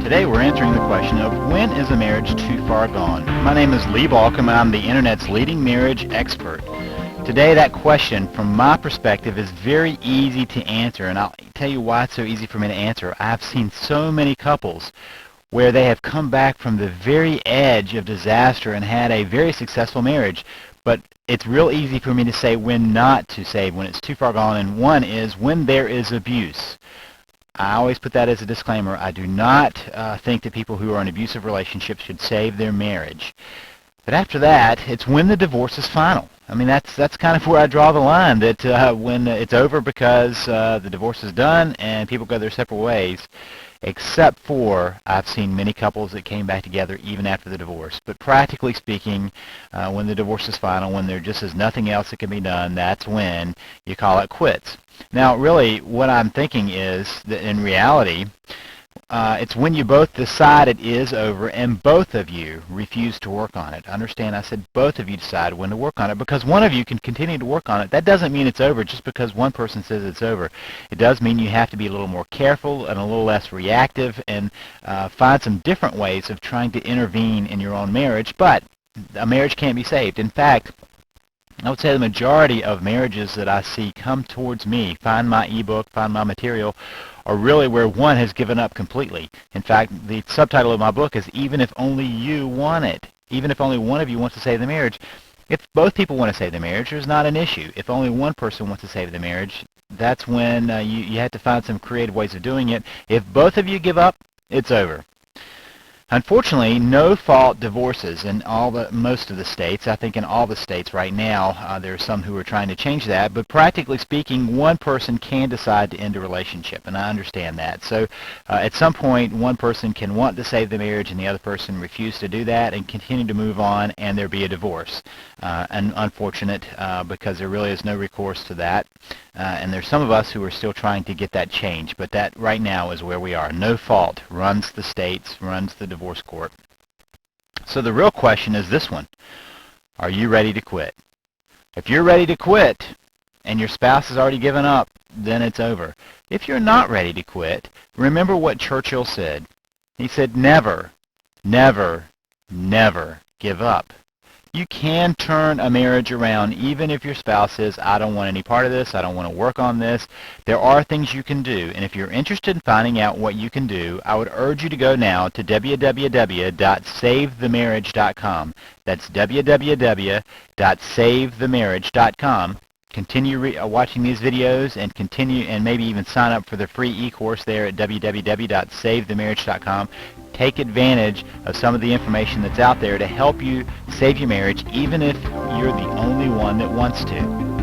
Today we're answering the question of when is a marriage too far gone? My name is Lee Balcom and I'm the Internet's leading marriage expert. Today that question, from my perspective, is very easy to answer, and I'll tell you why it's so easy for me to answer. I've seen so many couples where they have come back from the very edge of disaster and had a very successful marriage, but it's real easy for me to say when not to save, when it's too far gone, and one is when there is abuse. I always put that as a disclaimer. I do not think that people who are in abusive relationships should save their marriage. But after that, it's when the divorce is final. I mean, that's kind of where I draw the line, that when it's over because the divorce is done and people go their separate ways, except for I've seen many couples that came back together even after the divorce. But practically speaking, when the divorce is final, when there just is nothing else that can be done, that's when you call it quits. Now, really, what I'm thinking is that in reality, it's when you both decide it is over and both of you refuse to work on it. Understand, I said both of you decide when to work on it, because one of you can continue to work on it. That doesn't mean it's over just because one person says it's over. It does mean you have to be a little more careful and a little less reactive and find some different ways of trying to intervene in your own marriage, but a marriage can't be saved. In fact, I would say the majority of marriages that I see come towards me, find my ebook, find my material, are really where one has given up completely. In fact, the subtitle of my book is Even If Only You Want It. Even if only one of you wants to save the marriage. If both people want to save the marriage, there's not an issue. If only one person wants to save the marriage, that's when you have to find some creative ways of doing it. If both of you give up, it's over. Unfortunately, no-fault divorces in most of the states, I think in all the states right now, there are some who are trying to change that, but practically speaking, one person can decide to end a relationship, and I understand that. So at some point, one person can want to save the marriage and the other person refuse to do that and continue to move on, and there be a divorce. And unfortunate, because there really is no recourse to that. And there's some of us who are still trying to get that changed, but that right now is where we are. No fault runs the states, runs the divorce court. So the real question is this one: are you ready to quit? If you're ready to quit and your spouse has already given up, then it's over. If you're not ready to quit, remember what Churchill said. He said, never, never, never give up. You can turn a marriage around even if your spouse says, I don't want any part of this, I don't want to work on this. There are things you can do, and if you're interested in finding out what you can do, I would urge you to go now to www.savethemarriage.com. That's www.savethemarriage.com. Continue watching these videos and continue, and maybe even sign up for the free e-course there at www.savethemarriage.com. Take advantage of some of the information that's out there to help you save your marriage, even if you're the only one that wants to.